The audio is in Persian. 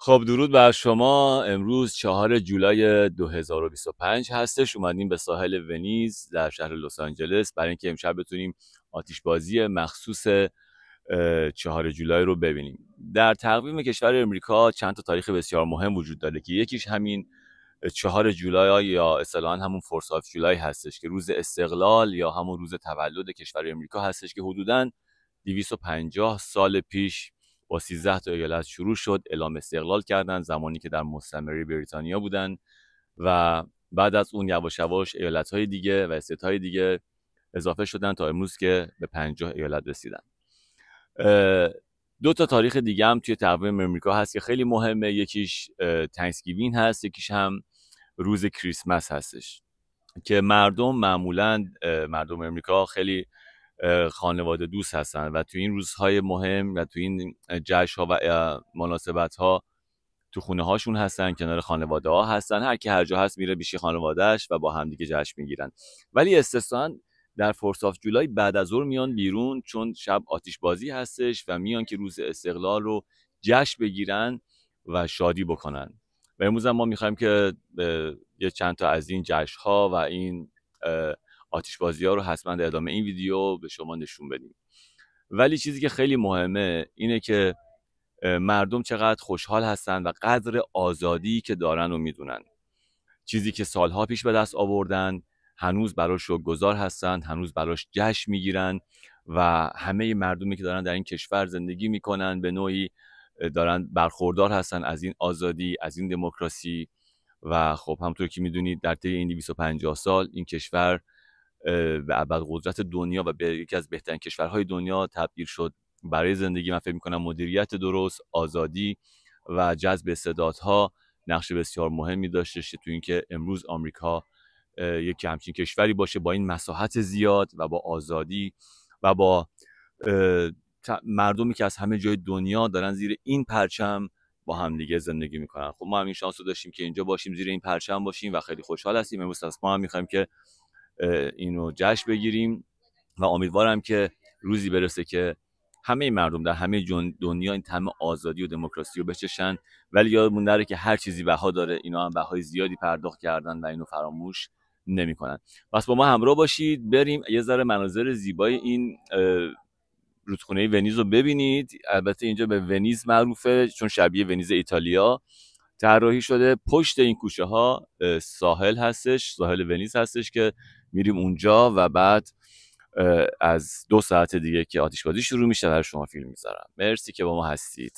خب درود بر شما. امروز 4 جولای 2025 هستش. اومدیم به ساحل ونیز در شهر لس آنجلس برای اینکه امشب بتونیم آتشبازی مخصوص 4 جولای رو ببینیم. در تقویم کشور امریکا چند تا تاریخ بسیار مهم وجود داره که یکیش همین 4 جولای یا اصطلاحاً همون فورس آف جولای هستش که روز استقلال یا همون روز تولد کشور امریکا هستش که حدوداً 250 سال پیش با 13 تا ایالت شروع شد. اعلام استقلال کردن زمانی که در مستعمره بریتانیا بودن و بعد از اون یواش یواش ایالت‌های دیگه و استیت‌های دیگه اضافه شدن تا امروز که به 50 ایالت رسیدن. دو تا تاریخ دیگه هم توی تقویم امریکا هست که خیلی مهمه. یکیش تانکسگیوین هست، یکیش هم روز کریسمس هستش که معمولاً مردم امریکا خیلی خانواده دوست هستن و تو این روزهای مهم و تو این جشن‌ها و مناسبت‌ها تو خونه هاشون هستن، کنار خانواده ها هستن، هر کی هر جا هست میره پیش خانواده‌اش و با همدیگه جشن میگیرن. ولی استثنا در فورس آف جولای بعد از ظهر میان بیرون، چون شب آتش بازی هستش و میان که روز استقلال رو جشن بگیرن و شادی بکنن. و امروز هم ما میخوایم که یه چند تا از این جشن‌ها و این آتشبازی‌ها رو حتما در ادامه این ویدیو به شما نشون بدیم. ولی چیزی که خیلی مهمه اینه که مردم چقدر خوشحال هستن و قدر آزادی که دارن و میدونن. چیزی که سالها پیش به دست آوردن هنوز براش شکرگزار هستن، هنوز براش جشن میگیرن و همه مردمی که دارن در این کشور زندگی میکنن به نوعی دارن برخوردار هستن از این آزادی، از این دموکراسی. و خب همونطور که میدونید در طی این 250 سال این کشور به ابرقدرت دنیا و به یکی از بهترین کشورهای دنیا تبدیل شد. برای زندگی من فکر میکنم مدیریت درست، آزادی و جذب استعدادها نقش بسیار مهمی داشته تو اینکه امروز آمریکا یک همچین کشوری باشه با این مساحت زیاد و با آزادی و با مردمی که از همه جای دنیا دارن زیر این پرچم با هم دیگه زندگی میکنن. خب ما هم این شانس رو داشتیم که اینجا باشیم، زیر این پرچم باشیم و خیلی خوشحال هستیم. امروز ما هم میخوایم که اینو جشن بگیریم و امیدوارم که روزی برسه که همه مردم در همه دنیا این طعم آزادی و دموکراسی رو بچشن. ولی یادمون نره که هر چیزی بها داره، اینا هم بهای زیادی پرداخت کردن و اینو فراموش نمیکنن. پس با ما همراه باشید، بریم یه ذره مناظر زیبای این رودخونه ونیز رو ببینید. البته اینجا به ونیز معروفه چون شبیه ونیز ایتالیا طراحی شده. پشت این کوچه ها ساحل هستش، ساحل ونیز هستش که میریم اونجا و بعد از 2 ساعت دیگه که آتشبازی شروع میشه برای شما فیلم میذارم. مرسی که با ما هستید.